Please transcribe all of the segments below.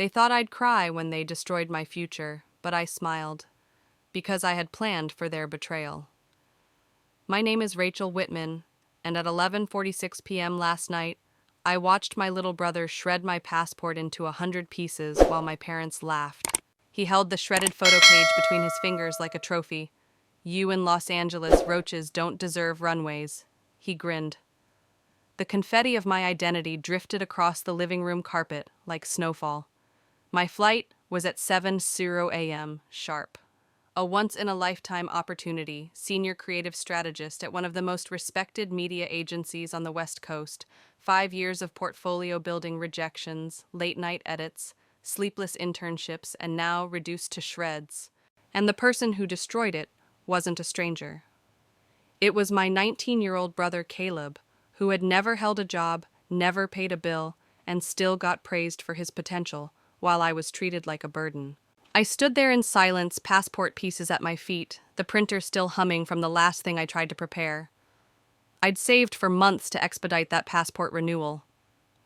They thought I'd cry when they destroyed my future, but I smiled, because I had planned for their betrayal. My name is Rachel Whitman, and at 11:46 p.m. last night, I watched my little brother shred my passport into 100 pieces while my parents laughed. He held the shredded photo page between his fingers like a trophy. "You in Los Angeles roaches don't deserve runways." He grinned. The confetti of my identity drifted across the living room carpet like snowfall. My flight was at 7:00 a.m. sharp. A once-in-a-lifetime opportunity, senior creative strategist at one of the most respected media agencies on the West Coast, 5 years of portfolio building rejections, late-night edits, sleepless internships, and now reduced to shreds. And the person who destroyed it wasn't a stranger. It was my 19-year-old brother Caleb, who had never held a job, never paid a bill, and still got praised for his potential, while I was treated like a burden. I stood there in silence, passport pieces at my feet, the printer still humming from the last thing I tried to prepare. I'd saved for months to expedite that passport renewal.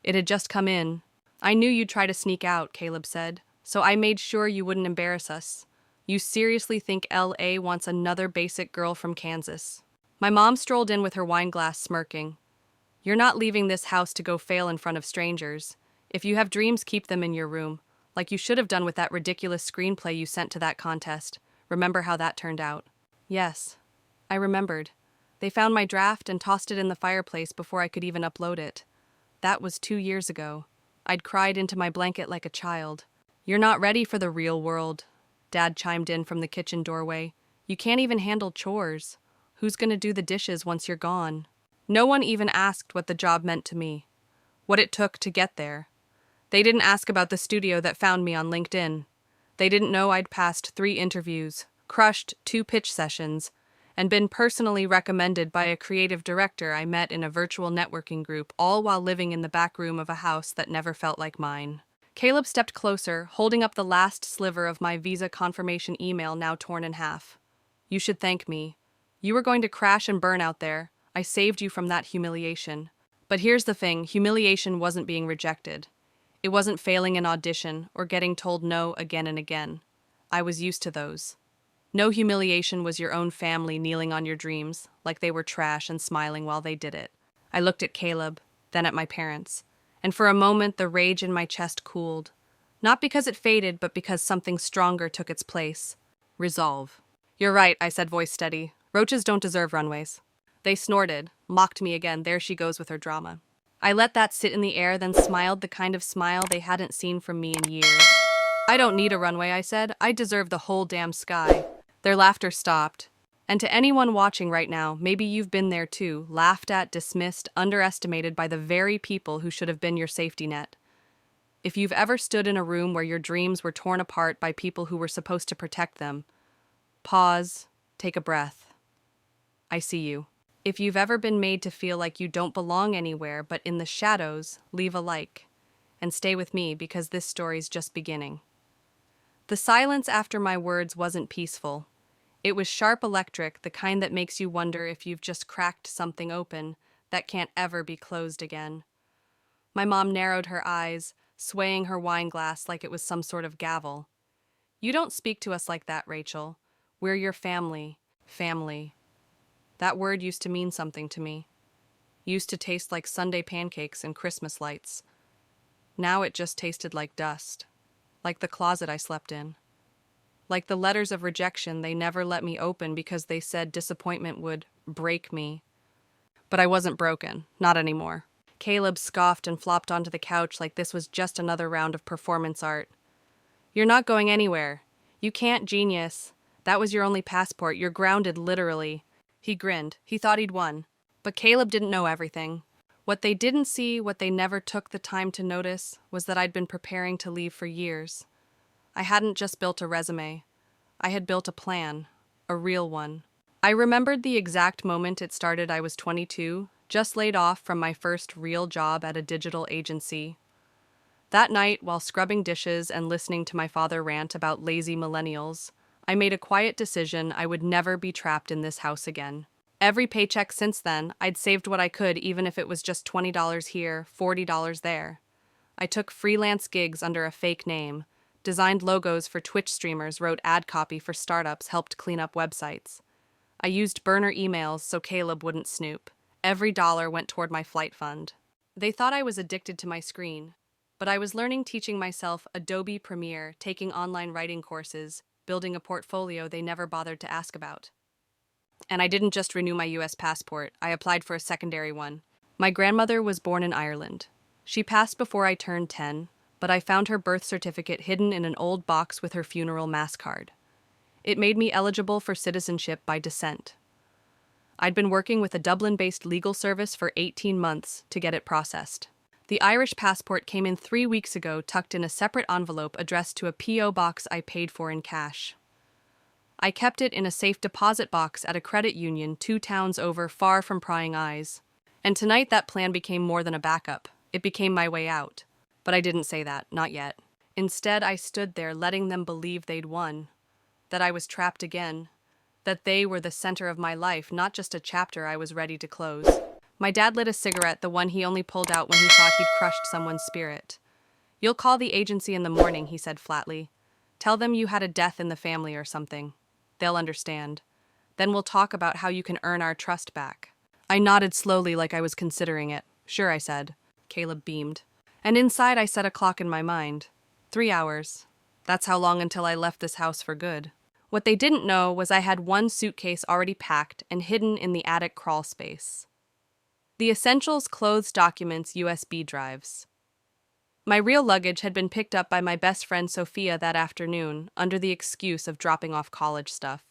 It had just come in. "I knew you'd try to sneak out," Caleb said, "so I made sure you wouldn't embarrass us. You seriously think LA wants another basic girl from Kansas?" My mom strolled in with her wine glass, smirking. "You're not leaving this house to go fail in front of strangers. If you have dreams, keep them in your room. Like you should have done with that ridiculous screenplay you sent to that contest. Remember how that turned out?" Yes, I remembered. They found my draft and tossed it in the fireplace before I could even upload it. That was 2 years ago. I'd cried into my blanket like a child. "You're not ready for the real world," Dad chimed in from the kitchen doorway. "You can't even handle chores. Who's gonna do the dishes once you're gone?" No one even asked what the job meant to me, what it took to get there. They didn't ask about the studio that found me on LinkedIn. They didn't know I'd passed 3 interviews, crushed 2 pitch sessions, and been personally recommended by a creative director I met in a virtual networking group, all while living in the back room of a house that never felt like mine. Caleb stepped closer, holding up the last sliver of my visa confirmation email now torn in half. "You should thank me. You were going to crash and burn out there. I saved you from that humiliation." But here's the thing, humiliation wasn't being rejected. It wasn't failing an audition or getting told no again and again. I was used to those. No humiliation was your own family kneeling on your dreams, like they were trash and smiling while they did it. I looked at Caleb, then at my parents, and for a moment the rage in my chest cooled. Not because it faded, but because something stronger took its place. Resolve. "You're right," I said, voice steady. "Roaches don't deserve runways." They snorted, mocked me again. There she goes with her drama. I let that sit in the air, then smiled the kind of smile they hadn't seen from me in years. "I don't need a runway," I said. "I deserve the whole damn sky." Their laughter stopped. And to anyone watching right now, maybe you've been there too, laughed at, dismissed, underestimated by the very people who should have been your safety net. If you've ever stood in a room where your dreams were torn apart by people who were supposed to protect them, pause, take a breath. I see you. If you've ever been made to feel like you don't belong anywhere but in the shadows, leave a like. And stay with me because this story's just beginning. The silence after my words wasn't peaceful. It was sharp electric, the kind that makes you wonder if you've just cracked something open that can't ever be closed again. My mom narrowed her eyes, swaying her wine glass like it was some sort of gavel. "You don't speak to us like that, Rachel. We're your family. Family." That word used to mean something to me. Used to taste like Sunday pancakes and Christmas lights. Now it just tasted like dust. Like the closet I slept in. Like the letters of rejection they never let me open because they said disappointment would break me. But I wasn't broken. Not anymore. Caleb scoffed and flopped onto the couch like this was just another round of performance art. "You're not going anywhere. You can't, genius. That was your only passport. You're grounded, literally." He grinned. He thought he'd won. But Caleb didn't know everything. What they didn't see, what they never took the time to notice, was that I'd been preparing to leave for years. I hadn't just built a resume. I had built a plan. A real one. I remembered the exact moment it started. I was 22, just laid off from my first real job at a digital agency. That night, while scrubbing dishes and listening to my father rant about lazy millennials, I made a quiet decision I would never be trapped in this house again. Every paycheck since then, I'd saved what I could, even if it was just $20 here, $40 there. I took freelance gigs under a fake name, designed logos for Twitch streamers, wrote ad copy for startups, helped clean up websites. I used burner emails so Caleb wouldn't snoop. Every dollar went toward my flight fund. They thought I was addicted to my screen, but I was learning, teaching myself Adobe Premiere, taking online writing courses, building a portfolio they never bothered to ask about. And I didn't just renew my US passport, I applied for a secondary one. My grandmother was born in Ireland. She passed before I turned 10, but I found her birth certificate hidden in an old box with her funeral mass card. It made me eligible for citizenship by descent. I'd been working with a Dublin-based legal service for 18 months to get it processed. The Irish passport came in 3 weeks ago, tucked in a separate envelope addressed to a P.O. box I paid for in cash. I kept it in a safe deposit box at a credit union 2 towns over, far from prying eyes. And tonight that plan became more than a backup. It became my way out. But I didn't say that, not yet. Instead, I stood there letting them believe they'd won. That I was trapped again. That they were the center of my life, not just a chapter I was ready to close. My dad lit a cigarette, the one he only pulled out when he thought he'd crushed someone's spirit. "You'll call the agency in the morning," he said flatly. "Tell them you had a death in the family or something. They'll understand. Then we'll talk about how you can earn our trust back." I nodded slowly like I was considering it. "Sure," I said. Caleb beamed. And inside I set a clock in my mind. 3 hours. That's how long until I left this house for good. What they didn't know was I had 1 suitcase already packed and hidden in the attic crawl space. The essentials: clothes, documents, USB drives. My real luggage had been picked up by my best friend Sophia that afternoon, under the excuse of dropping off college stuff.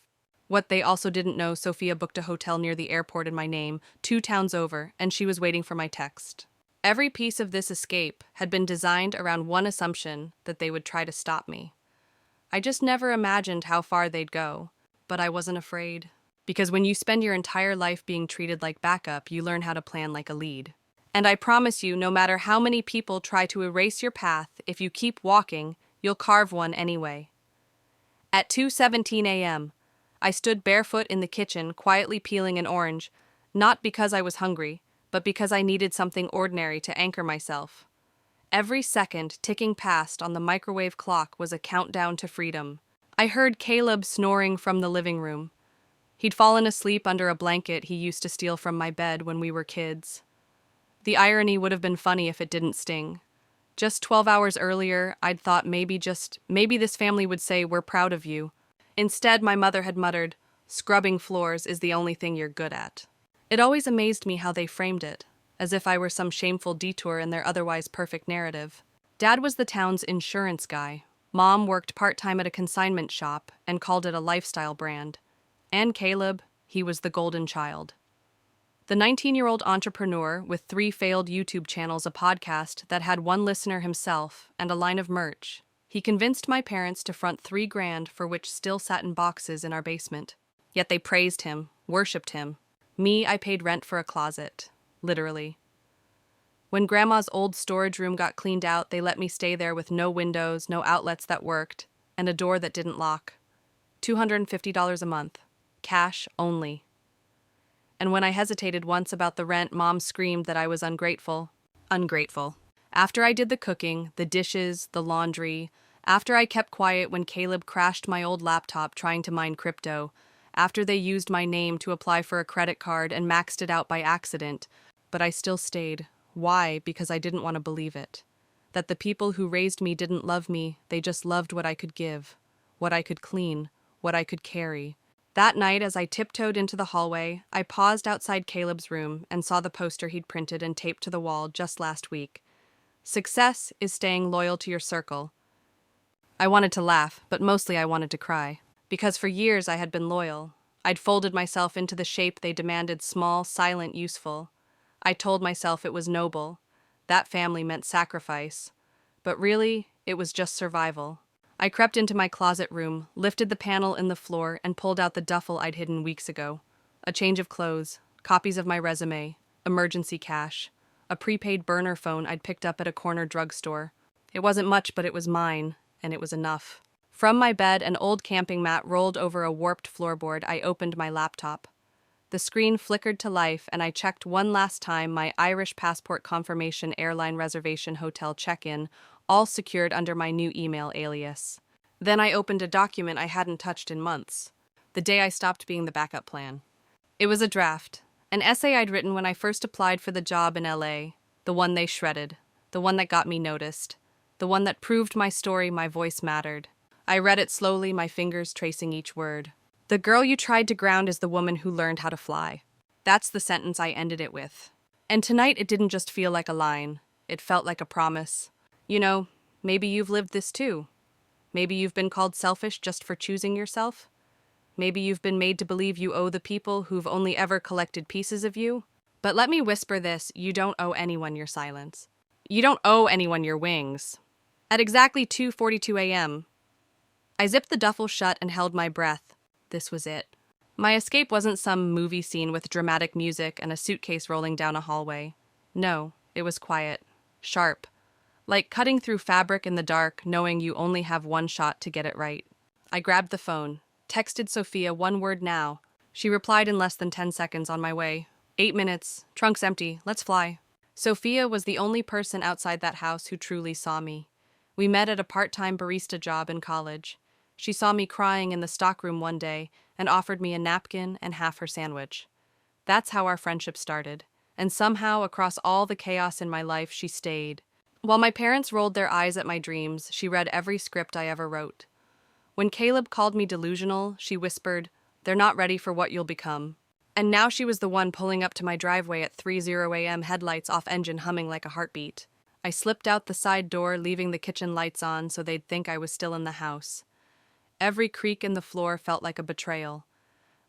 What they also didn't know, Sophia booked a hotel near the airport in my name, 2 towns over, and she was waiting for my text. Every piece of this escape had been designed around one assumption: that they would try to stop me. I just never imagined how far they'd go, but I wasn't afraid. Because when you spend your entire life being treated like backup, you learn how to plan like a lead. And I promise you, no matter how many people try to erase your path, if you keep walking, you'll carve one anyway. At 2:17 a.m., I stood barefoot in the kitchen, quietly peeling an orange, not because I was hungry, but because I needed something ordinary to anchor myself. Every second ticking past on the microwave clock was a countdown to freedom. I heard Caleb snoring from the living room. He'd fallen asleep under a blanket he used to steal from my bed when we were kids. The irony would have been funny if it didn't sting. Just 12 hours earlier, I'd thought maybe this family would say, "We're proud of you." Instead, my mother had muttered, "Scrubbing floors is the only thing you're good at." It always amazed me how they framed it, as if I were some shameful detour in their otherwise perfect narrative. Dad was the town's insurance guy. Mom worked part-time at a consignment shop and called it a lifestyle brand. And Caleb, he was the golden child. The 19-year-old entrepreneur with 3 failed YouTube channels, a podcast that had 1 listener himself, and a line of merch. He convinced my parents to front $3,000 for which still sat in boxes in our basement. Yet they praised him, worshipped him. Me, I paid rent for a closet. Literally. When Grandma's old storage room got cleaned out, they let me stay there with no windows, no outlets that worked, and a door that didn't lock. $250 a month. Cash only. And when I hesitated once about the rent, Mom screamed that I was ungrateful. Ungrateful. After I did the cooking, the dishes, the laundry, after I kept quiet when Caleb crashed my old laptop trying to mine crypto, after they used my name to apply for a credit card and maxed it out by accident, but I still stayed. Why? Because I didn't want to believe it. That the people who raised me didn't love me, they just loved what I could give, what I could clean, what I could carry. That night, as I tiptoed into the hallway, I paused outside Caleb's room and saw the poster he'd printed and taped to the wall just last week. Success is staying loyal to your circle. I wanted to laugh, but mostly I wanted to cry. Because for years I had been loyal. I'd folded myself into the shape they demanded: small, silent, useful. I told myself it was noble. That family meant sacrifice. But really, it was just survival. I crept into my closet room, lifted the panel in the floor, and pulled out the duffel I'd hidden weeks ago. A change of clothes, copies of my resume, emergency cash, a prepaid burner phone I'd picked up at a corner drugstore. It wasn't much, but it was mine, and it was enough. From my bed, an old camping mat rolled over a warped floorboard. I opened my laptop. The screen flickered to life, and I checked one last time my Irish passport confirmation, airline reservation, hotel check-in, all secured under my new email alias. Then I opened a document I hadn't touched in months, the day I stopped being the backup plan. It was a draft, an essay I'd written when I first applied for the job in LA, the one they shredded, the one that got me noticed, the one that proved my story, my voice mattered. I read it slowly, my fingers tracing each word. The girl you tried to ground is the woman who learned how to fly. That's the sentence I ended it with. And tonight it didn't just feel like a line, it felt like a promise. You know, maybe you've lived this too. Maybe you've been called selfish just for choosing yourself. Maybe you've been made to believe you owe the people who've only ever collected pieces of you. But let me whisper this, you don't owe anyone your silence. You don't owe anyone your wings. At exactly 2:42 a.m., I zipped the duffel shut and held my breath. This was it. My escape wasn't some movie scene with dramatic music and a suitcase rolling down a hallway. No, it was quiet, sharp, like cutting through fabric in the dark, knowing you only have one shot to get it right. I grabbed the phone, texted Sophia one word now. She replied in less than 10 seconds. On my way. 8 minutes, trunk's empty, let's fly. Sophia was the only person outside that house who truly saw me. We met at a part-time barista job in college. She saw me crying in the stockroom one day and offered me a napkin and half her sandwich. That's how our friendship started, and somehow across all the chaos in my life she stayed. While my parents rolled their eyes at my dreams, she read every script I ever wrote. When Caleb called me delusional, she whispered, "They're not ready for what you'll become." And now she was the one pulling up to my driveway at 3:00 a.m., headlights off, engine humming like a heartbeat. I slipped out the side door, leaving the kitchen lights on so they'd think I was still in the house. Every creak in the floor felt like a betrayal.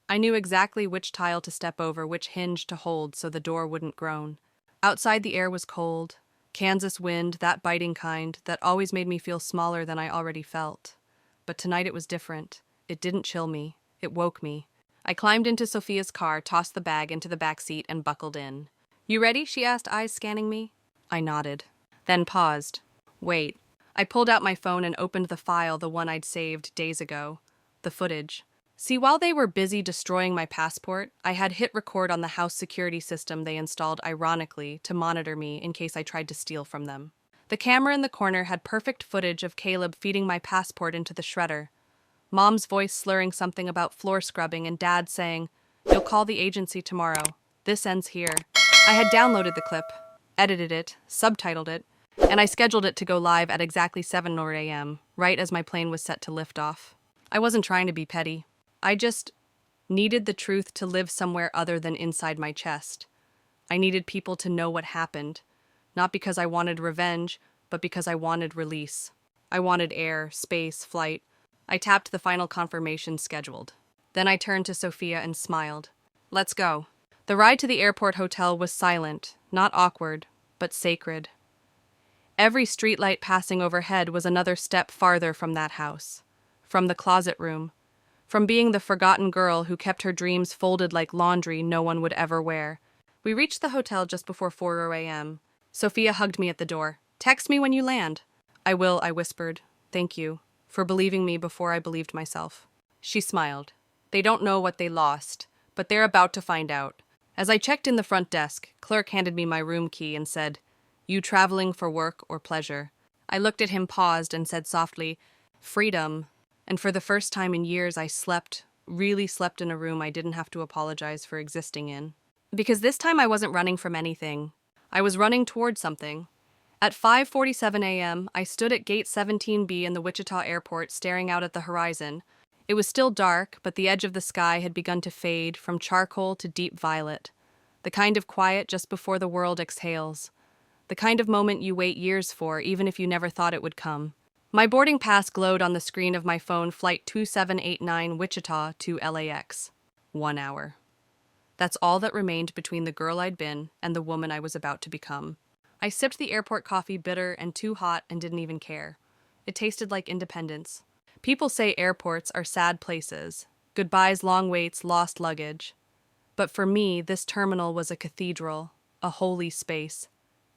I knew exactly which tile to step over, which hinge to hold so the door wouldn't groan. Outside the air was cold. Kansas wind, that biting kind, that always made me feel smaller than I already felt. But tonight it was different. It didn't chill me. It woke me. I climbed into Sophia's car, tossed the bag into the back seat, and buckled in. "You ready?" she asked, eyes scanning me. I nodded. Then paused. Wait. I pulled out my phone and opened the file, the one I'd saved days ago. The footage. See, while they were busy destroying my passport, I had hit record on the house security system they installed ironically to monitor me in case I tried to steal from them. The camera in the corner had perfect footage of Caleb feeding my passport into the shredder. Mom's voice slurring something about floor scrubbing and Dad saying, "You'll call the agency tomorrow. This ends here." I had downloaded the clip, edited it, subtitled it, and I scheduled it to go live at exactly 7:00 a.m., right as my plane was set to lift off. I wasn't trying to be petty. I just needed the truth to live somewhere other than inside my chest. I needed people to know what happened, not because I wanted revenge, but because I wanted release. I wanted air, space, flight. I tapped the final confirmation scheduled. Then I turned to Sophia and smiled. "Let's go." The ride to the airport hotel was silent, not awkward, but sacred. Every streetlight passing overhead was another step farther from that house, from the closet room, from being the forgotten girl who kept her dreams folded like laundry no one would ever wear. We reached the hotel just before 4:00 a.m. Sophia hugged me at the door. "Text me when you land." "I will," I whispered. "Thank you for believing me before I believed myself." She smiled. "They don't know what they lost, but they're about to find out." As I checked in the front desk, clerk handed me my room key and said, "You traveling for work or pleasure?" I looked at him, paused, and said softly, "Freedom." And for the first time in years, I slept, really slept in a room I didn't have to apologize for existing in. Because this time I wasn't running from anything. I was running toward something. At 5:47 a.m., I stood at Gate 17B in the Wichita airport, staring out at the horizon. It was still dark, but the edge of the sky had begun to fade from charcoal to deep violet. The kind of quiet just before the world exhales. The kind of moment you wait years for, even if you never thought it would come. My boarding pass glowed on the screen of my phone, Flight 2789 Wichita to LAX. 1 hour. That's all that remained between the girl I'd been and the woman I was about to become. I sipped the airport coffee, bitter and too hot, and didn't even care. It tasted like independence. People say airports are sad places. Goodbyes, long waits, lost luggage. But for me, this terminal was a cathedral, a holy space.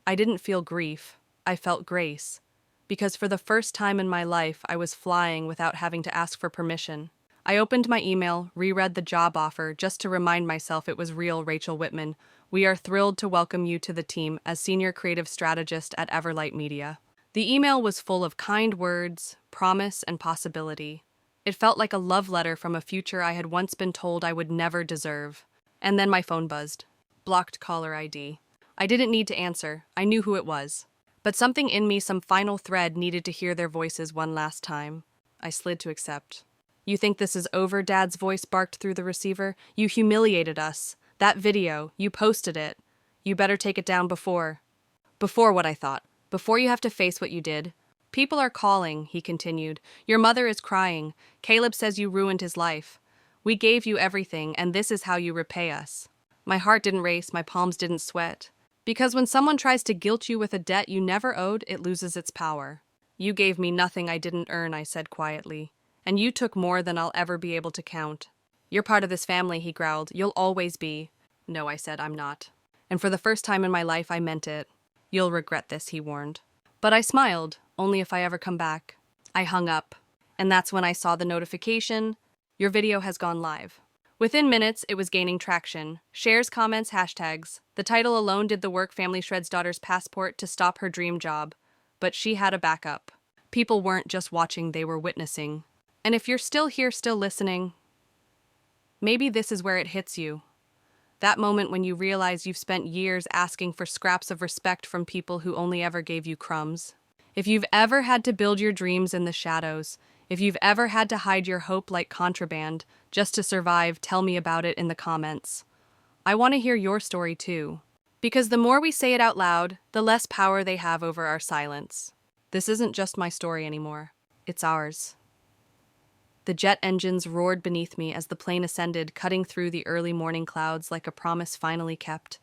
I didn't feel grief. I felt grace. Because for the first time in my life, I was flying without having to ask for permission. I opened my email, reread the job offer just to remind myself it was real. Rachel Whitman. We are thrilled to welcome you to the team as Senior Creative Strategist at Everlight Media. The email was full of kind words, promise, and possibility. It felt like a love letter from a future I had once been told I would never deserve. And then my phone buzzed. Blocked caller ID. I didn't need to answer. I knew who it was. But something in me, some final thread, needed to hear their voices one last time. I slid to accept. You think this is over? Dad's voice barked through the receiver. You humiliated us. That video, you posted it. You better take it down before. Before what? I thought. Before you have to face what you did. People are calling, he continued. Your mother is crying. Caleb says you ruined his life. We gave you everything, and this is how you repay us. My heart didn't race, my palms didn't sweat. Because when someone tries to guilt you with a debt you never owed, it loses its power. You gave me nothing I didn't earn, I said quietly. And you took more than I'll ever be able to count. You're part of this family, he growled. You'll always be. No, I said, I'm not. And for the first time in my life, I meant it. You'll regret this, he warned. But I smiled, only if I ever come back. I hung up. And that's when I saw the notification. Your video has gone live. Within minutes, it was gaining traction. Shares, comments, hashtags. The title alone did the work. Family shreds daughter's passport to stop her dream job. But she had a backup. People weren't just watching, they were witnessing. And if you're still here, still listening, maybe this is where it hits you. That moment when you realize you've spent years asking for scraps of respect from people who only ever gave you crumbs. If you've ever had to build your dreams in the shadows, if you've ever had to hide your hope like contraband just to survive, tell me about it in the comments. I want to hear your story too. Because the more we say it out loud, the less power they have over our silence. This isn't just my story anymore. It's ours. The jet engines roared beneath me as the plane ascended, cutting through the early morning clouds like a promise finally kept.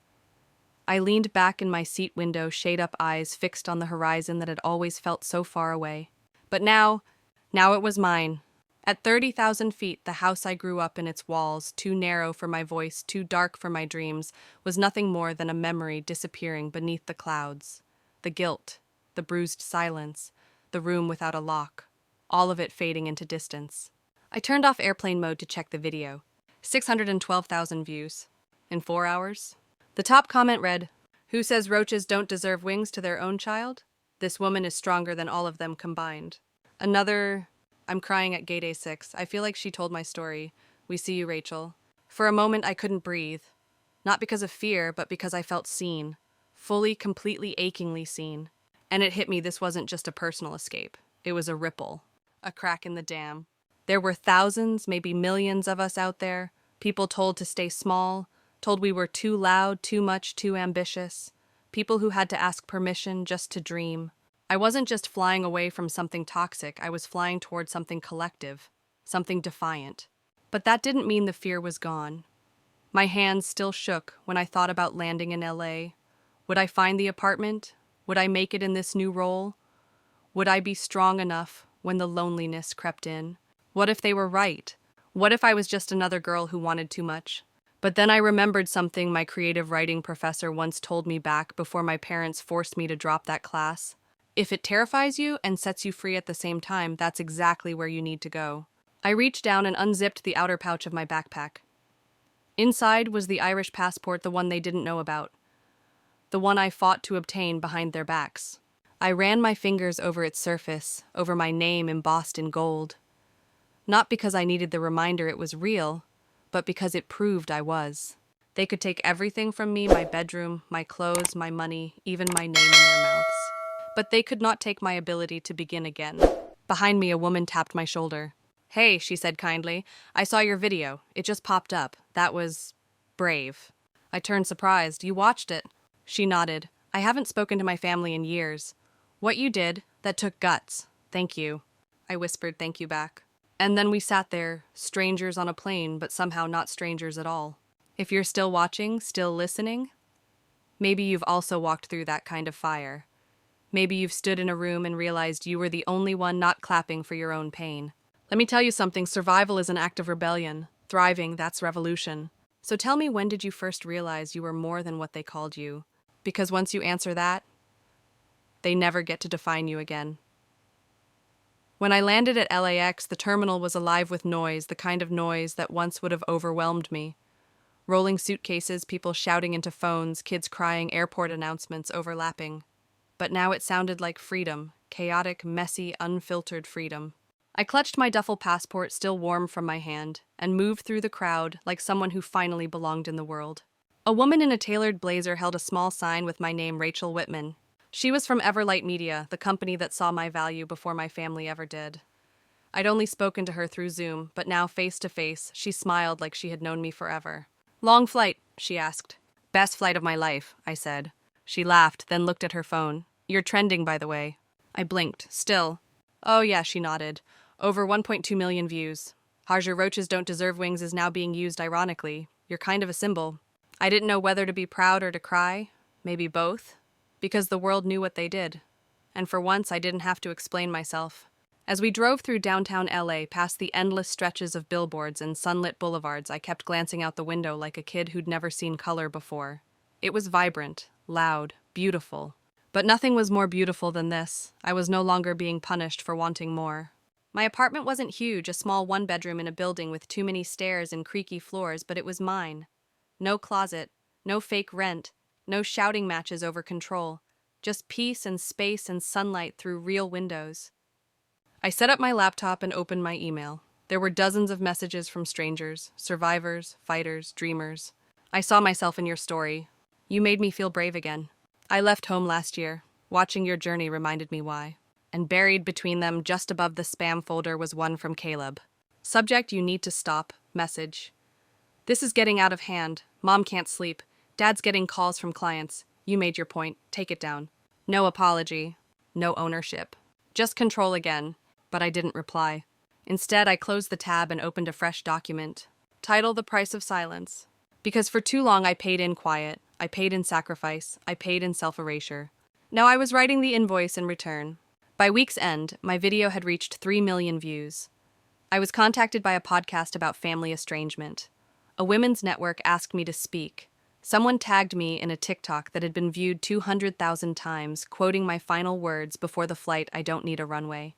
I leaned back in my seat window, shade-up eyes fixed on the horizon that had always felt so far away. But now it was mine. At 30,000 feet, the house I grew up in, its walls, too narrow for my voice, too dark for my dreams, was nothing more than a memory disappearing beneath the clouds. The guilt, the bruised silence, the room without a lock, all of it fading into distance. I turned off airplane mode to check the video. 612,000 views. In 4 hours? The top comment read, "Who says roaches don't deserve wings to their own child? This woman is stronger than all of them combined." Another, "I'm crying at gate A6. I feel like she told my story. We see you, Rachel." For a moment I couldn't breathe. Not because of fear, but because I felt seen. Fully, completely, achingly seen. And it hit me this wasn't just a personal escape. It was a ripple. A crack in the dam. There were thousands, maybe millions of us out there. People told to stay small. Told we were too loud, too much, too ambitious. People who had to ask permission just to dream. I wasn't just flying away from something toxic, I was flying toward something collective, something defiant. But that didn't mean the fear was gone. My hands still shook when I thought about landing in LA. Would I find the apartment? Would I make it in this new role? Would I be strong enough when the loneliness crept in? What if they were right? What if I was just another girl who wanted too much? But then I remembered something my creative writing professor once told me back before my parents forced me to drop that class. If it terrifies you and sets you free at the same time, that's exactly where you need to go. I reached down and unzipped the outer pouch of my backpack. Inside was the Irish passport, the one they didn't know about. The one I fought to obtain behind their backs. I ran my fingers over its surface, over my name embossed in gold. Not because I needed the reminder it was real, but because it proved I was. They could take everything from me, my bedroom, my clothes, my money, even my name in their mouths. But they could not take my ability to begin again. Behind me, a woman tapped my shoulder. "Hey," she said kindly, "I saw your video. It just popped up. That was brave." I turned surprised. "You watched it?" She nodded. "I haven't spoken to my family in years. What you did, that took guts. Thank you." I whispered thank you back. And then we sat there, strangers on a plane, but somehow not strangers at all. If you're still watching, still listening, maybe you've also walked through that kind of fire. Maybe you've stood in a room and realized you were the only one not clapping for your own pain. Let me tell you something, survival is an act of rebellion. Thriving, that's revolution. So tell me, when did you first realize you were more than what they called you? Because once you answer that, they never get to define you again. When I landed at LAX, the terminal was alive with noise, the kind of noise that once would have overwhelmed me. Rolling suitcases, people shouting into phones, kids crying, airport announcements overlapping. But now it sounded like freedom, chaotic, messy, unfiltered freedom. I clutched my duffel passport, still warm from my hand, and moved through the crowd like someone who finally belonged in the world. A woman in a tailored blazer held a small sign with my name, Rachel Whitman. She was from Everlight Media, the company that saw my value before my family ever did. I'd only spoken to her through Zoom, but now face to face, she smiled like she had known me forever. "Long flight?" she asked. "Best flight of my life," I said. She laughed, then looked at her phone. "You're trending, by the way." I blinked. "Still?" "Oh yeah," she nodded. "Over 1.2 million views. Harja Roaches Don't Deserve Wings is now being used ironically. You're kind of a symbol." I didn't know whether to be proud or to cry. Maybe both. Because the world knew what they did. And for once, I didn't have to explain myself. As we drove through downtown LA, past the endless stretches of billboards and sunlit boulevards, I kept glancing out the window like a kid who'd never seen color before. It was vibrant, loud, beautiful. But nothing was more beautiful than this. I was no longer being punished for wanting more. My apartment wasn't huge, a small one-bedroom in a building with too many stairs and creaky floors, but it was mine. No closet, no fake rent, no shouting matches over control. Just peace and space and sunlight through real windows. I set up my laptop and opened my email. There were dozens of messages from strangers, survivors, fighters, dreamers. "I saw myself in your story. You made me feel brave again. I left home last year. Watching your journey reminded me why." And buried between them, just above the spam folder, was one from Caleb. Subject: "You need to stop. Message: This is getting out of hand. Mom can't sleep. Dad's getting calls from clients. You made your point. Take it down." No apology. No ownership. Just control again. But I didn't reply. Instead, I closed the tab and opened a fresh document. Title: The Price of Silence. Because for too long I paid in quiet. I paid in sacrifice. I paid in self-erasure. Now I was writing the invoice in return. By week's end, my video had reached 3 million views. I was contacted by a podcast about family estrangement. A women's network asked me to speak. Someone tagged me in a TikTok that had been viewed 200,000 times, quoting my final words before the flight, "I don't need a runway."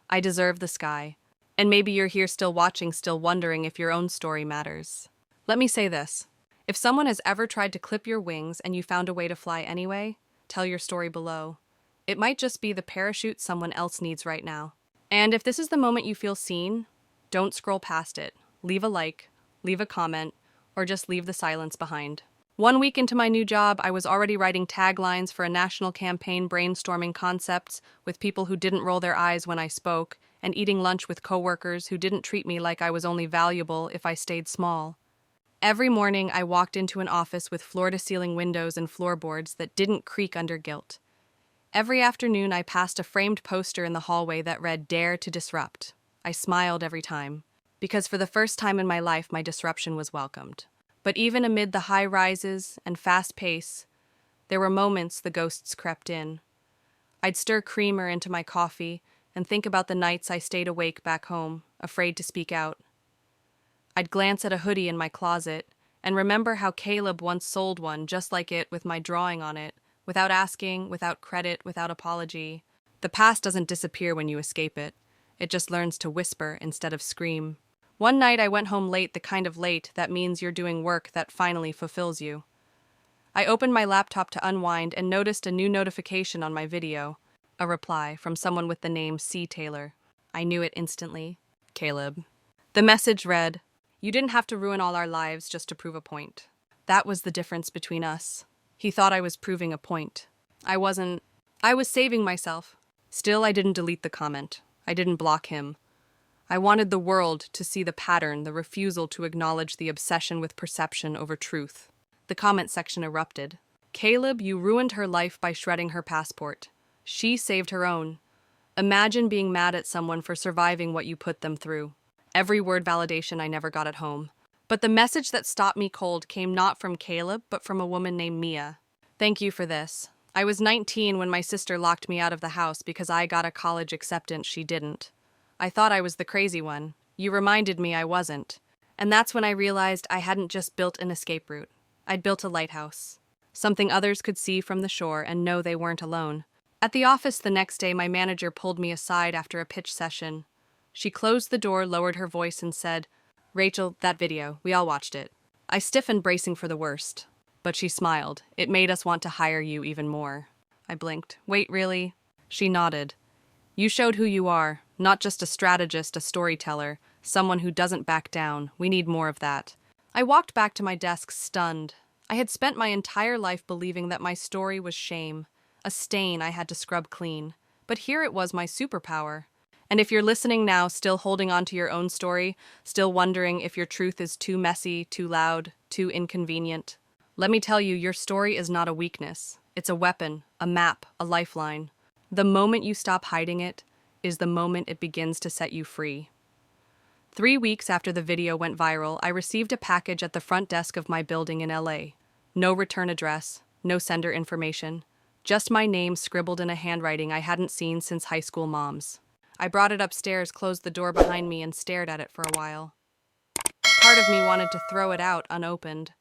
I deserve the sky. And maybe you're here still watching, still wondering if your own story matters. Let me say this. If someone has ever tried to clip your wings and you found a way to fly anyway, tell your story below. It might just be the parachute someone else needs right now. And if this is the moment you feel seen, don't scroll past it. Leave a like, leave a comment, or just leave the silence behind. 1 week into my new job, I was already writing taglines for a national campaign, brainstorming concepts with people who didn't roll their eyes when I spoke, and eating lunch with coworkers who didn't treat me like I was only valuable if I stayed small. Every morning, I walked into an office with floor-to-ceiling windows and floorboards that didn't creak under guilt. Every afternoon, I passed a framed poster in the hallway that read, "Dare to Disrupt." I smiled every time, because for the first time in my life, my disruption was welcomed. But even amid the high rises and fast pace, there were moments the ghosts crept in. I'd stir creamer into my coffee and think about the nights I stayed awake back home, afraid to speak out. I'd glance at a hoodie in my closet and remember how Caleb once sold one just like it with my drawing on it, without asking, without credit, without apology. The past doesn't disappear when you escape it. It just learns to whisper instead of scream. One night I went home late, the kind of late that means you're doing work that finally fulfills you. I opened my laptop to unwind and noticed a new notification on my video. A reply from someone with the name C. Taylor. I knew it instantly. Caleb. The message read, "You didn't have to ruin all our lives just to prove a point." That was the difference between us. He thought I was proving a point. I wasn't. I was saving myself. Still, I didn't delete the comment. I didn't block him. I wanted the world to see the pattern, the refusal to acknowledge the obsession with perception over truth. The comment section erupted. "Caleb, you ruined her life by shredding her passport. She saved her own. Imagine being mad at someone for surviving what you put them through." Every word validation I never got at home. But the message that stopped me cold came not from Caleb, but from a woman named Mia. "Thank you for this. I was 19 when my sister locked me out of the house because I got a college acceptance she didn't. I thought I was the crazy one. You reminded me I wasn't. And that's when I realized I hadn't just built an escape route. I'd built a lighthouse. Something others could see from the shore and know they weren't alone. At the office the next day, my manager pulled me aside after a pitch session. She closed the door, lowered her voice, and said, "Rachel, that video, we all watched it." I stiffened, bracing for the worst. But she smiled. "It made us want to hire you even more." I blinked. "Wait, really?" She nodded. "You showed who you are, not just a strategist, a storyteller, someone who doesn't back down. We need more of that." I walked back to my desk, stunned. I had spent my entire life believing that my story was shame, a stain I had to scrub clean. But here it was, my superpower. And if you're listening now, still holding on to your own story, still wondering if your truth is too messy, too loud, too inconvenient, let me tell you, your story is not a weakness. It's a weapon, a map, a lifeline. The moment you stop hiding it is the moment it begins to set you free. 3 weeks after the video went viral, I received a package at the front desk of my building in LA. No return address, no sender information, just my name scribbled in a handwriting I hadn't seen since high school mom's. I brought it upstairs, closed the door behind me, and stared at it for a while. Part of me wanted to throw it out unopened.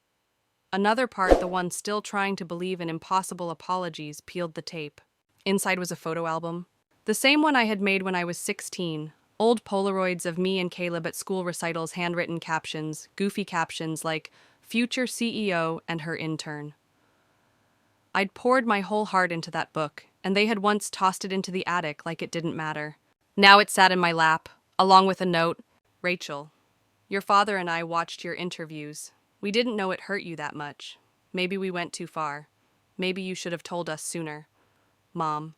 Another part, the one still trying to believe in impossible apologies, peeled the tape. Inside was a photo album. The same one I had made when I was 16. Old Polaroids of me and Caleb at school recitals, handwritten captions, goofy captions like "Future CEO and her intern." I'd poured my whole heart into that book, and they had once tossed it into the attic like it didn't matter. Now it sat in my lap, along with a note. "Rachel, your father and I watched your interviews. We didn't know it hurt you that much. Maybe we went too far. Maybe you should have told us sooner. Mom."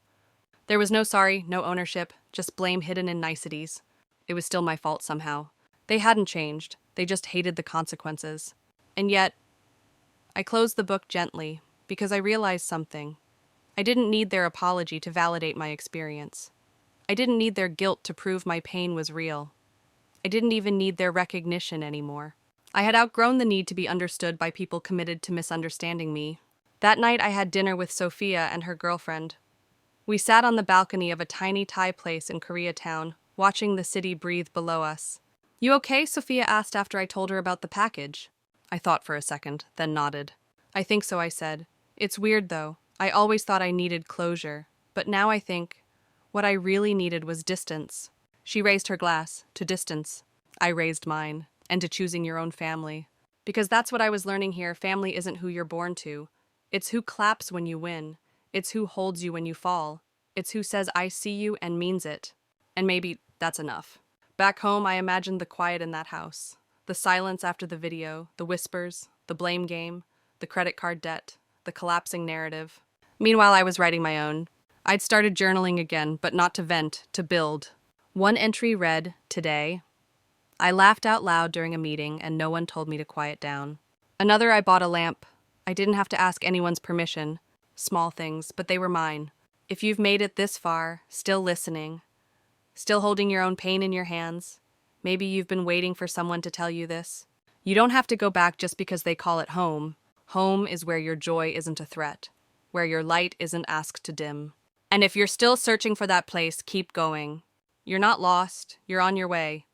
There was no sorry, no ownership, just blame hidden in niceties. It was still my fault somehow. They hadn't changed. They just hated the consequences. And yet, I closed the book gently, because I realized something. I didn't need their apology to validate my experience. I didn't need their guilt to prove my pain was real. I didn't even need their recognition anymore. I had outgrown the need to be understood by people committed to misunderstanding me. That night I had dinner with Sophia and her girlfriend. We sat on the balcony of a tiny Thai place in Koreatown, watching the city breathe below us. "You okay?" Sophia asked after I told her about the package. I thought for a second, then nodded. "I think so," I said. "It's weird, though. I always thought I needed closure, but now I think what I really needed was distance." She raised her glass, to distance. I raised mine, and to choosing your own family. Because that's what I was learning here. Family isn't who you're born to. It's who claps when you win. It's who holds you when you fall. It's who says, "I see you," and means it. And maybe that's enough. Back home, I imagined the quiet in that house. The silence after the video, the whispers, the blame game, the credit card debt, the collapsing narrative. Meanwhile, I was writing my own. I'd started journaling again, but not to vent, to build. One entry read, "Today, I laughed out loud during a meeting and no one told me to quiet down." Another, "I bought a lamp. I didn't have to ask anyone's permission. Small things, but they were mine." If you've made it this far, still listening, still holding your own pain in your hands, maybe you've been waiting for someone to tell you this. You don't have to go back just because they call it home. Home is where your joy isn't a threat, where your light isn't asked to dim. And if you're still searching for that place, keep going. You're not lost, you're on your way.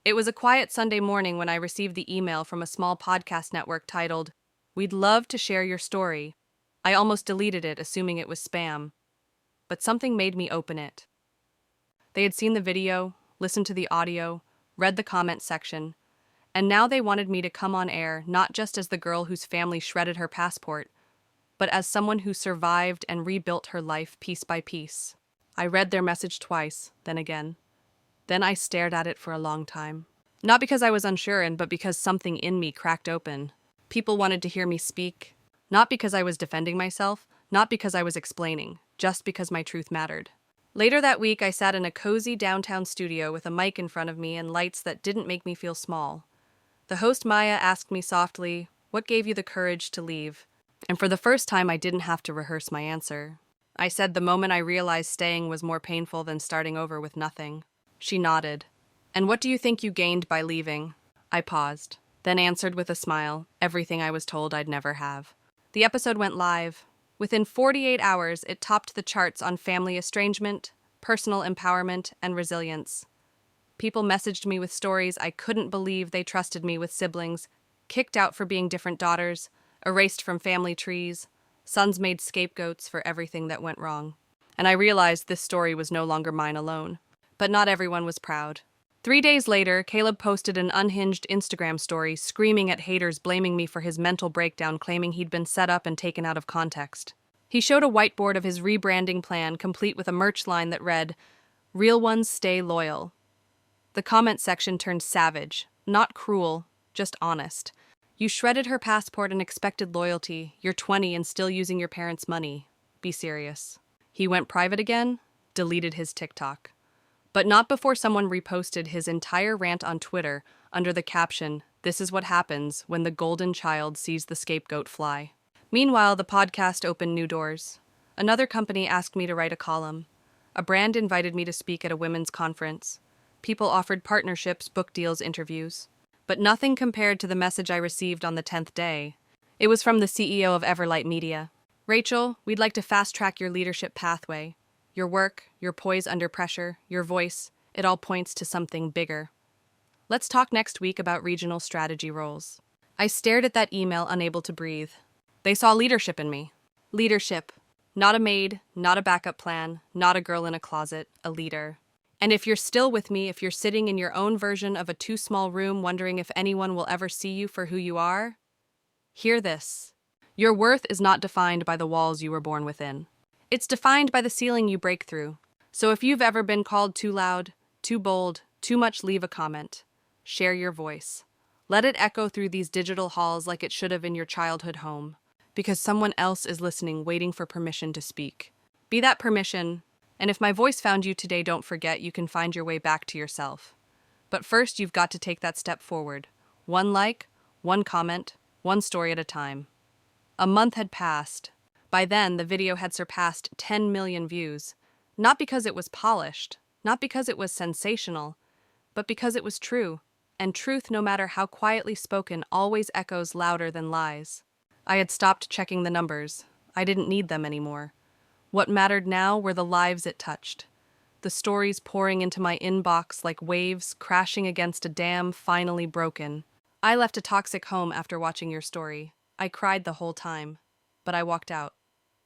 It was a quiet Sunday morning when I received the email from a small podcast network titled, "We'd love to share your story." I almost deleted it, assuming it was spam. But something made me open it. They had seen the video, listened to the audio, read the comment section, and now they wanted me to come on air not just as the girl whose family shredded her passport, but as someone who survived and rebuilt her life piece by piece. I read their message twice, then again. Then I stared at it for a long time. Not because I was unsure, but because something in me cracked open. People wanted to hear me speak. Not because I was defending myself, not because I was explaining, just because my truth mattered. Later that week, I sat in a cozy downtown studio with a mic in front of me and lights that didn't make me feel small. The host, Maya, asked me softly, "What gave you the courage to leave?" And for the first time, I didn't have to rehearse my answer. I said the moment I realized staying was more painful than starting over with nothing. She nodded. "And what do you think you gained by leaving?" I paused, then answered with a smile, everything I was told I'd never have. The episode went live. Within 48 hours, it topped the charts on family estrangement, personal empowerment, and resilience. People messaged me with stories I couldn't believe they trusted me with siblings, kicked out for being different daughters, erased from family trees, Sons made scapegoats for everything that went wrong. And I realized this story was no longer mine alone. But not everyone was proud. 3 days later, Caleb posted an unhinged Instagram story screaming at haters, blaming me for his mental breakdown, claiming he'd been set up and taken out of context. He showed a whiteboard of his rebranding plan, complete with a merch line that read, "Real ones stay loyal." The comment section turned savage, not cruel, just honest. "You shredded her passport and expected loyalty. You're 20 and still using your parents' money. Be serious." He went private again, deleted his TikTok. But not before someone reposted his entire rant on Twitter under the caption, "This is what happens when the golden child sees the scapegoat fly." Meanwhile, the podcast opened new doors. Another company asked me to write a column. A brand invited me to speak at a women's conference. People offered partnerships, book deals, interviews. But nothing compared to the message I received on the 10th day. It was from the CEO of Everlight Media. "Rachel, we'd like to fast-track your leadership pathway. Your work, your poise under pressure, your voice, it all points to something bigger. Let's talk next week about regional strategy roles." I stared at that email, unable to breathe. They saw leadership in me. Leadership. Not a maid, not a backup plan, not a girl in a closet, a leader. And if you're still with me, if you're sitting in your own version of a too small room wondering if anyone will ever see you for who you are, hear this. Your worth is not defined by the walls you were born within. It's defined by the ceiling you break through. So if you've ever been called too loud, too bold, too much, leave a comment. Share your voice. Let it echo through these digital halls like it should have in your childhood home. Because someone else is listening, waiting for permission to speak. Be that permission, and if my voice found you today, don't forget you can find your way back to yourself. But first, you've got to take that step forward. One like, one comment, one story at a time. A month had passed. By then, the video had surpassed 10 million views. Not because it was polished, not because it was sensational, but because it was true. And truth, no matter how quietly spoken, always echoes louder than lies. I had stopped checking the numbers. I didn't need them anymore. What mattered now were the lives it touched. The stories pouring into my inbox like waves crashing against a dam finally broken. I left a toxic home after watching your story. I cried the whole time. But I walked out.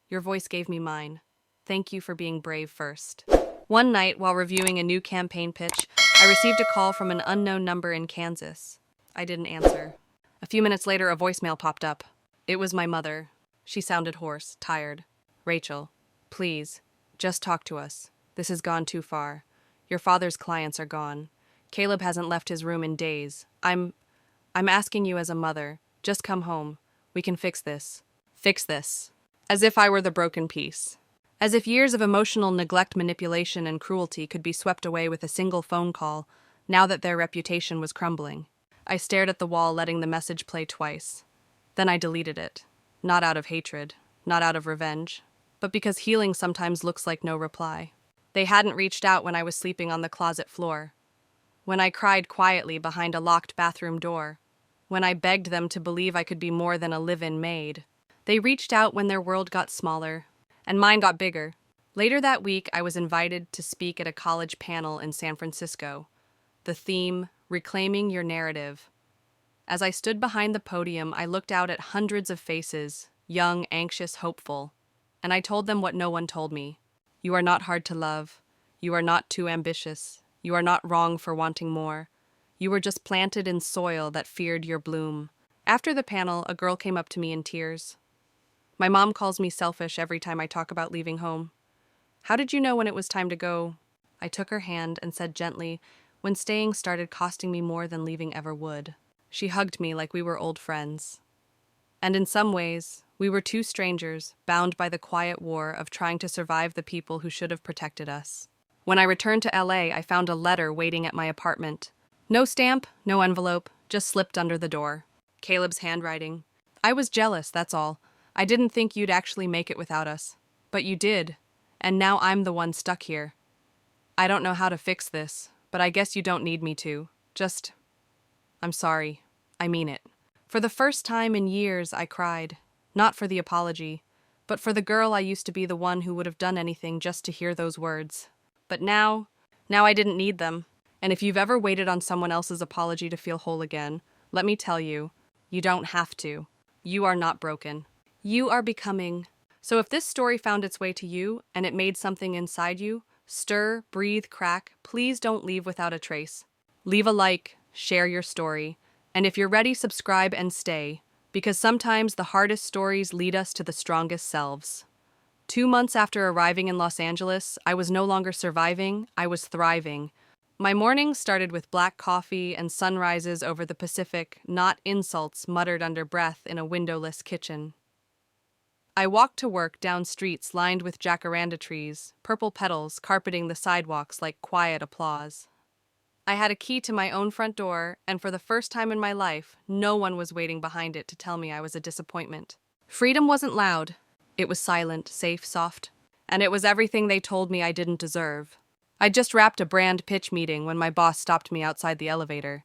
Your voice gave me mine. Thank you for being brave first. One night, while reviewing a new campaign pitch, I received a call from an unknown number in Kansas. I didn't answer. A few minutes later, a voicemail popped up. It was my mother. She sounded hoarse, tired. "Rachel, please, just talk to us. This has gone too far. Your father's clients are gone. Caleb hasn't left his room in days. I'm asking you as a mother. Just come home. We can fix this. Fix this." As if I were the broken piece. As if years of emotional neglect, manipulation, and cruelty could be swept away with a single phone call, now that their reputation was crumbling. I stared at the wall, letting the message play twice. Then I deleted it. Not out of hatred, not out of revenge, but because healing sometimes looks like no reply. They hadn't reached out when I was sleeping on the closet floor. When I cried quietly behind a locked bathroom door. When I begged them to believe I could be more than a live-in maid. They reached out when their world got smaller, and mine got bigger. Later that week, I was invited to speak at a college panel in San Francisco. The theme, Reclaiming Your Narrative. As I stood behind the podium, I looked out at hundreds of faces, young, anxious, hopeful, and I told them what no one told me. You are not hard to love. You are not too ambitious. You are not wrong for wanting more. You were just planted in soil that feared your bloom. After the panel, a girl came up to me in tears. My mom calls me selfish every time I talk about leaving home. How did you know when it was time to go? I took her hand and said gently, when staying started costing me more than leaving ever would. She hugged me like we were old friends. And in some ways, we were two strangers, bound by the quiet war of trying to survive the people who should have protected us. When I returned to LA, I found a letter waiting at my apartment. No stamp, no envelope, just slipped under the door. Caleb's handwriting. I was jealous, that's all. I didn't think you'd actually make it without us. But you did, and now I'm the one stuck here. I don't know how to fix this, but I guess you don't need me to. I'm sorry. I mean it. For the first time in years, I cried. Not for the apology, but for the girl I used to be, the one who would have done anything just to hear those words. But now I didn't need them. And if you've ever waited on someone else's apology to feel whole again, let me tell you, you don't have to. You are not broken. You are becoming. So if this story found its way to you and it made something inside you, stir, breathe, crack, please don't leave without a trace. Leave a like, share your story, and if you're ready, subscribe and stay, because sometimes the hardest stories lead us to the strongest selves. 2 months after arriving in Los Angeles, I was no longer surviving, I was thriving. My mornings started with black coffee and sunrises over the Pacific, not insults muttered under breath in a windowless kitchen. I walked to work down streets lined with jacaranda trees, purple petals carpeting the sidewalks like quiet applause. I had a key to my own front door, and for the first time in my life, no one was waiting behind it to tell me I was a disappointment. Freedom wasn't loud. It was silent, safe, soft. And it was everything they told me I didn't deserve. I'd just wrapped a brand pitch meeting when my boss stopped me outside the elevator.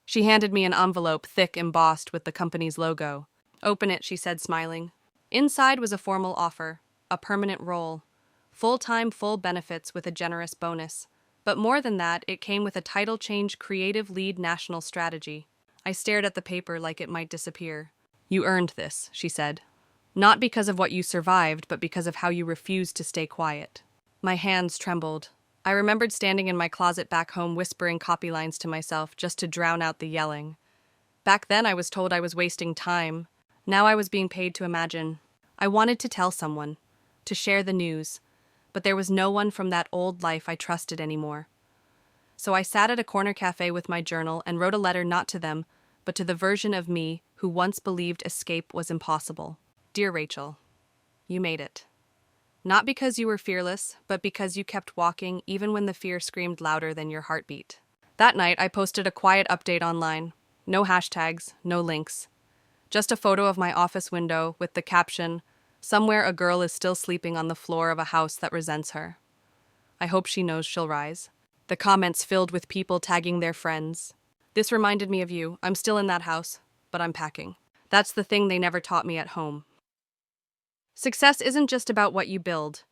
She handed me an envelope thick embossed with the company's logo. "Open it," she said, smiling. Inside was a formal offer, a permanent role, full-time, full benefits with a generous bonus. But more than that, it came with a title change: Creative Lead National Strategy. I stared at the paper like it might disappear. "You earned this," she said. "Not because of what you survived, but because of how you refused to stay quiet." My hands trembled. I remembered standing in my closet back home whispering copy lines to myself just to drown out the yelling. Back then I was told I was wasting time. Now I was being paid to imagine. I wanted to tell someone, to share the news, but there was no one from that old life I trusted anymore. So I sat at a corner cafe with my journal and wrote a letter not to them, but to the version of me who once believed escape was impossible. Dear Rachel, you made it. Not because you were fearless, but because you kept walking even when the fear screamed louder than your heartbeat. That night, I posted a quiet update online. No hashtags, no links. Just a photo of my office window with the caption, "Somewhere a girl is still sleeping on the floor of a house that resents her. I hope she knows she'll rise." The comments filled with people tagging their friends. "This reminded me of you. I'm still in that house, but I'm packing." That's the thing they never taught me at home. Success isn't just about what you build.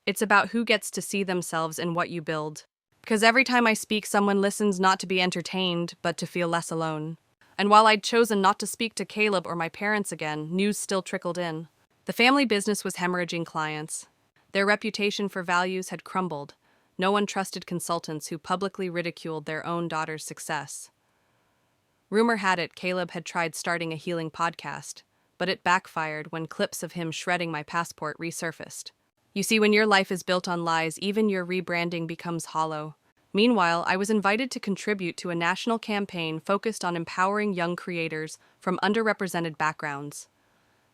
It's about who gets to see themselves in what you build. Because every time I speak, someone listens not to be entertained, but to feel less alone. And while I'd chosen not to speak to Caleb or my parents again, news still trickled in. The family business was hemorrhaging clients. Their reputation for values had crumbled. No one trusted consultants who publicly ridiculed their own daughter's success. Rumor had it Caleb had tried starting a healing podcast, but it backfired when clips of him shredding my passport resurfaced. You see, when your life is built on lies, even your rebranding becomes hollow. Meanwhile, I was invited to contribute to a national campaign focused on empowering young creators from underrepresented backgrounds.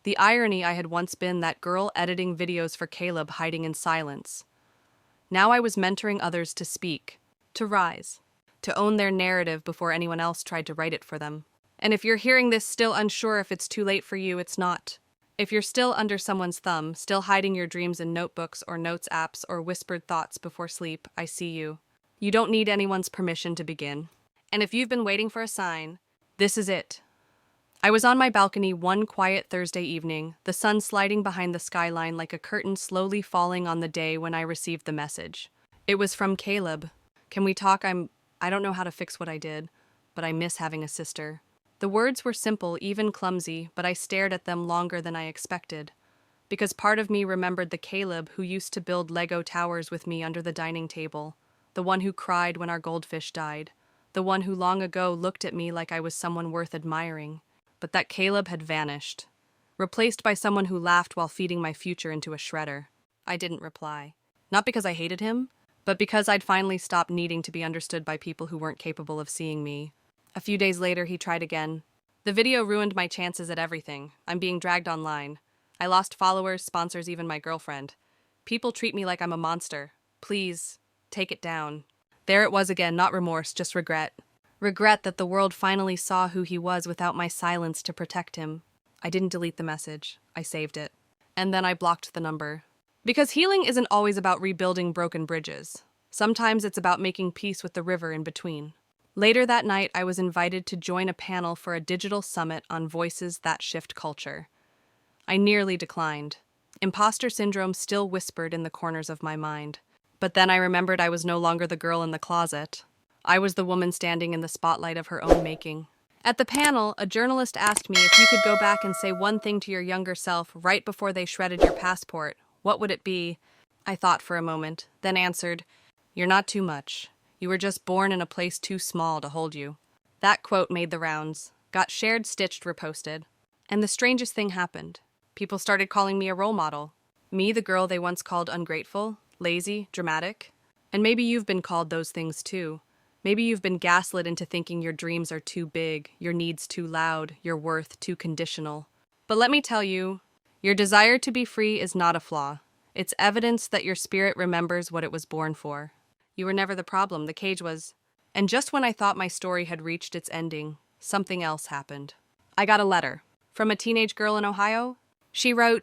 The irony: I had once been that girl editing videos for Caleb, hiding in silence. Now I was mentoring others to speak, to rise, to own their narrative before anyone else tried to write it for them. And if you're hearing this still unsure if it's too late for you, it's not. If you're still under someone's thumb, still hiding your dreams in notebooks or notes apps or whispered thoughts before sleep, I see you. You don't need anyone's permission to begin. And if you've been waiting for a sign, this is it. I was on my balcony one quiet Thursday evening, the sun sliding behind the skyline like a curtain slowly falling on the day when I received the message. It was from Caleb. "Can we talk? I don't know how to fix what I did, but I miss having a sister." The words were simple, even clumsy, but I stared at them longer than I expected. Because part of me remembered the Caleb who used to build Lego towers with me under the dining table, the one who cried when our goldfish died, the one who long ago looked at me like I was someone worth admiring. But that Caleb had vanished, replaced by someone who laughed while feeding my future into a shredder. I didn't reply. Not because I hated him, but because I'd finally stopped needing to be understood by people who weren't capable of seeing me. A few days later, he tried again. The video ruined my chances at everything. I'm being dragged online. I lost followers, sponsors, even my girlfriend. People treat me like I'm a monster. Please, take it down. There it was again, not remorse, just regret. Regret that the world finally saw who he was without my silence to protect him. I didn't delete the message. I saved it. And then I blocked the number. Because healing isn't always about rebuilding broken bridges. Sometimes it's about making peace with the river in between. Later that night, I was invited to join a panel for a digital summit on voices that shift culture. I nearly declined. Imposter syndrome still whispered in the corners of my mind. But then I remembered I was no longer the girl in the closet. I was the woman standing in the spotlight of her own making. At the panel, a journalist asked me if you could go back and say one thing to your younger self right before they shredded your passport. What would it be? I thought for a moment, then answered, "You're not too much. You were just born in a place too small to hold you." That quote made the rounds, got shared, stitched, reposted. And the strangest thing happened. People started calling me a role model. Me, the girl they once called ungrateful, lazy, dramatic. And maybe you've been called those things too. Maybe you've been gaslit into thinking your dreams are too big, your needs too loud, your worth too conditional. But let me tell you, your desire to be free is not a flaw. It's evidence that your spirit remembers what it was born for. You were never the problem, the cage was. And just when I thought my story had reached its ending, something else happened. I got a letter from a teenage girl in Ohio. She wrote,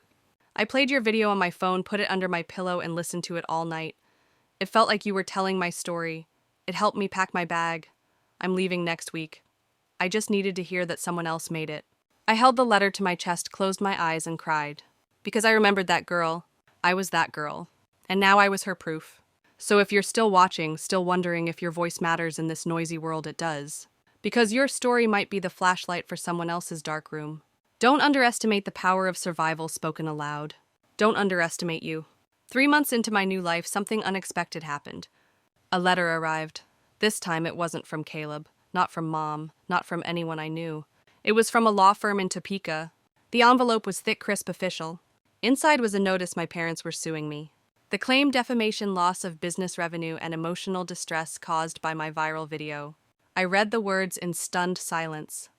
"I played your video on my phone, put it under my pillow, and listened to it all night. It felt like you were telling my story. It helped me pack my bag. I'm leaving next week. I just needed to hear that someone else made it." I held the letter to my chest, closed my eyes, and cried. Because I remembered that girl. I was that girl. And now I was her proof. So if you're still watching, still wondering if your voice matters in this noisy world, it does. Because your story might be the flashlight for someone else's dark room. Don't underestimate the power of survival spoken aloud. Don't underestimate you. 3 months into my new life, something unexpected happened. A letter arrived. This time it wasn't from Caleb, not from Mom, not from anyone I knew. It was from a law firm in Topeka. The envelope was thick, crisp, official. Inside was a notice my parents were suing me. The claim: defamation, loss of business revenue, and emotional distress caused by my viral video. I read the words in stunned silence.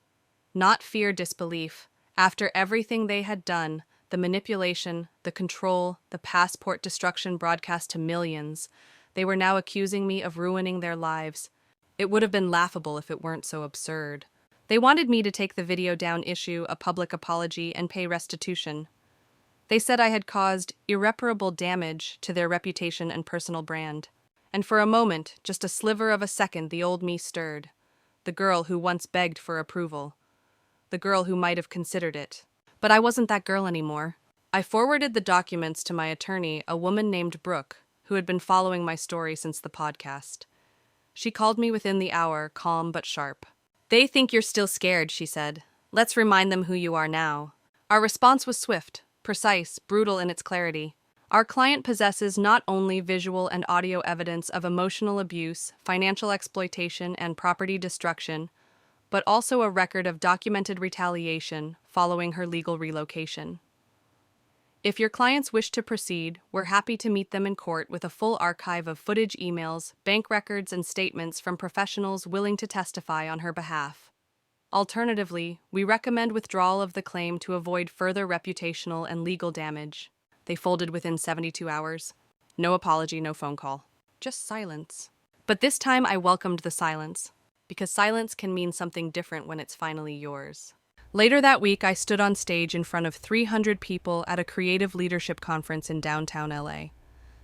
Not fear, disbelief. After everything they had done, the manipulation, the control, the passport destruction broadcast to millions, they were now accusing me of ruining their lives. It would have been laughable if it weren't so absurd. They wanted me to take the video down, issue a public apology, and pay restitution. They said I had caused irreparable damage to their reputation and personal brand. And for a moment, just a sliver of a second, the old me stirred. The girl who once begged for approval. The girl who might have considered it. But I wasn't that girl anymore. I forwarded the documents to my attorney, a woman named Brooke, who had been following my story since the podcast. She called me within the hour, calm but sharp. "They think you're still scared," she said. "Let's remind them who you are now." Our response was swift, precise, brutal in its clarity. Our client possesses not only visual and audio evidence of emotional abuse, financial exploitation, and property destruction, but also a record of documented retaliation following her legal relocation. If your clients wish to proceed, we're happy to meet them in court with a full archive of footage, emails, bank records, and statements from professionals willing to testify on her behalf. Alternatively, we recommend withdrawal of the claim to avoid further reputational and legal damage. They folded within 72 hours. No apology, no phone call. Just silence. But this time I welcomed the silence, because silence can mean something different when it's finally yours. Later that week, I stood on stage in front of 300 people at a creative leadership conference in downtown LA.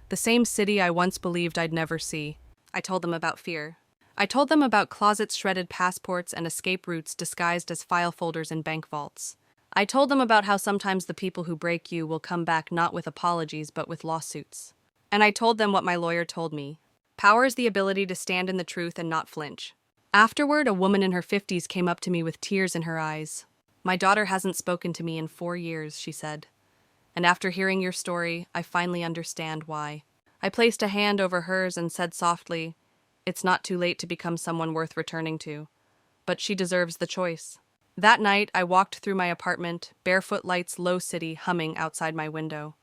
The same city I once believed I'd never see. I told them about fear. I told them about closets, shredded passports, and escape routes disguised as file folders in bank vaults. I told them about how sometimes the people who break you will come back not with apologies but with lawsuits. And I told them what my lawyer told me. Power is the ability to stand in the truth and not flinch. Afterward, a woman in her 50s came up to me with tears in her eyes. "My daughter hasn't spoken to me in 4 years," she said. "And after hearing your story, I finally understand why." I placed a hand over hers and said softly, "It's not too late to become someone worth returning to. But she deserves the choice." That night, I walked through my apartment, barefoot lights, low city humming outside my window.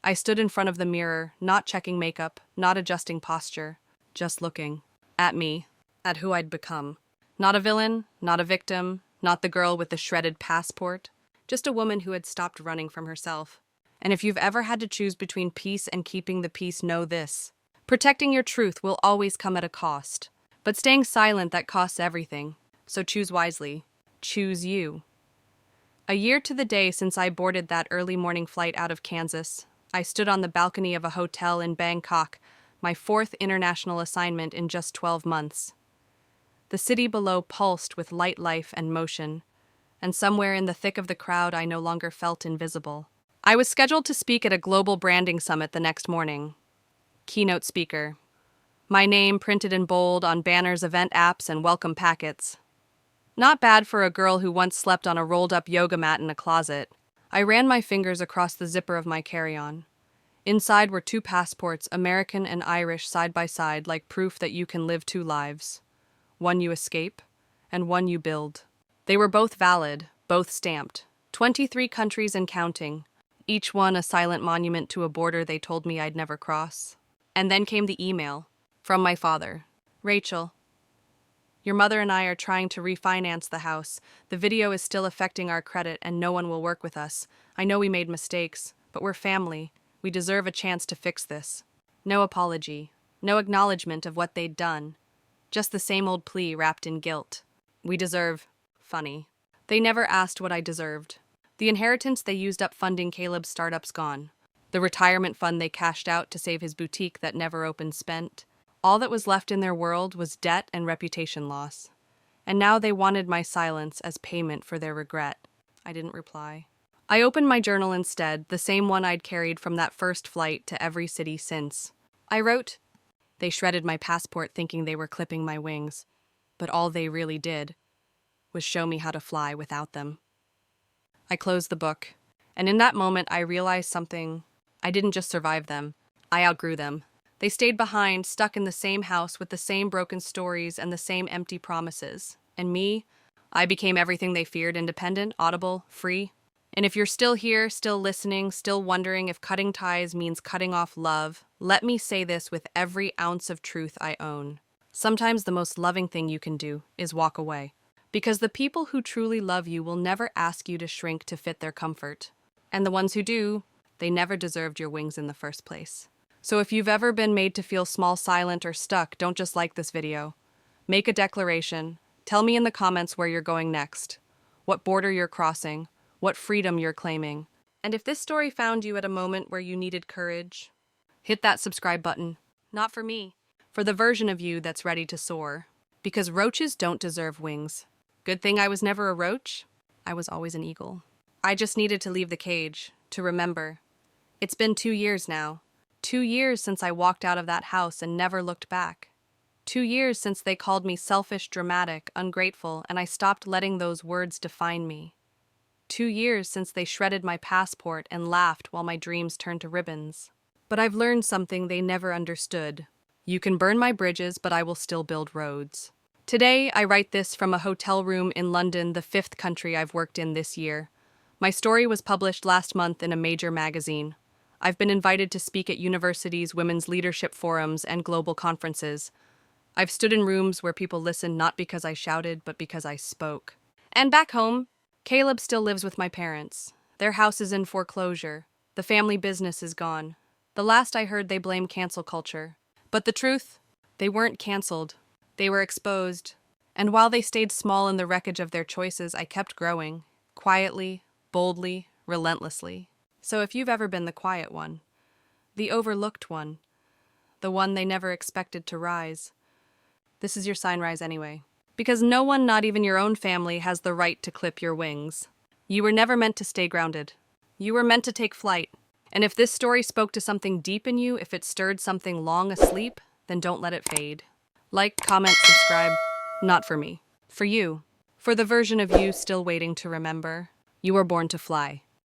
I stood in front of the mirror, not checking makeup, not adjusting posture, just looking. At me, at who I'd become. Not a villain, not a victim, not the girl with the shredded passport, just a woman who had stopped running from herself. And if you've ever had to choose between peace and keeping the peace, know this. Protecting your truth will always come at a cost. But staying silent, that costs everything. So choose wisely. Choose you. A year to the day since I boarded that early morning flight out of Kansas, I stood on the balcony of a hotel in Bangkok, my 4th international assignment in just 12 months. The city below pulsed with light, life, and motion, and somewhere in the thick of the crowd I no longer felt invisible. I was scheduled to speak at a global branding summit the next morning. Keynote speaker. My name printed in bold on banners, event apps, and welcome packets. Not bad for a girl who once slept on a rolled-up yoga mat in a closet. I ran my fingers across the zipper of my carry-on. Inside were 2 passports, American and Irish, side by side, like proof that you can live 2 lives. One you escape, and one you build. They were both valid, both stamped. 23 countries and counting, each one a silent monument to a border they told me I'd never cross. And then came the email, from my father. Rachel, your mother and I are trying to refinance the house. The video is still affecting our credit and no one will work with us. I know we made mistakes, but we're family. We deserve a chance to fix this. No apology, no acknowledgement of what they'd done. Just the same old plea wrapped in guilt. We deserve funny. They never asked what I deserved. The inheritance they used up funding Caleb's startup's gone. The retirement fund they cashed out to save his boutique that never opened spent. All that was left in their world was debt and reputation loss. And now they wanted my silence as payment for their regret. I didn't reply. I opened my journal instead, the same one I'd carried from that first flight to every city since. I wrote, they shredded my passport thinking they were clipping my wings, but all they really did was show me how to fly without them. I closed the book, and in that moment I realized something. I didn't just survive them, I outgrew them. They stayed behind, stuck in the same house with the same broken stories and the same empty promises. And me, I became everything they feared: independent, audible, free. And if you're still here, still listening, still wondering if cutting ties means cutting off love, let me say this with every ounce of truth I own. Sometimes the most loving thing you can do is walk away. Because the people who truly love you will never ask you to shrink to fit their comfort. And the ones who do, they never deserved your wings in the first place. So if you've ever been made to feel small, silent, or stuck, don't just like this video. Make a declaration. Tell me in the comments where you're going next, what border you're crossing, what freedom you're claiming. And if this story found you at a moment where you needed courage, hit that subscribe button. Not for me, for the version of you that's ready to soar. Because roaches don't deserve wings. Good thing I was never a roach. I was always an eagle. I just needed to leave the cage, to remember. It's been 2 years now. 2 years since I walked out of that house and never looked back. 2 years since they called me selfish, dramatic, ungrateful, and I stopped letting those words define me. 2 years since they shredded my passport and laughed while my dreams turned to ribbons. But I've learned something they never understood. You can burn my bridges, but I will still build roads. Today, I write this from a hotel room in London, the 5th country I've worked in this year. My story was published last month in a major magazine. I've been invited to speak at universities, women's leadership forums, and global conferences. I've stood in rooms where people listened not because I shouted, but because I spoke. And back home, Caleb still lives with my parents. Their house is in foreclosure. The family business is gone. The last I heard, they blame cancel culture. But the truth, they weren't canceled. They were exposed. And while they stayed small in the wreckage of their choices, I kept growing. Quietly, boldly, relentlessly. So if you've ever been the quiet one, the overlooked one, the one they never expected to rise, this is your sign. Rise anyway. Because no one, not even your own family, has the right to clip your wings. You were never meant to stay grounded. You were meant to take flight. And if this story spoke to something deep in you, if it stirred something long asleep, then don't let it fade. Like, comment, subscribe. Not for me. For you. For the version of you still waiting to remember. You were born to fly.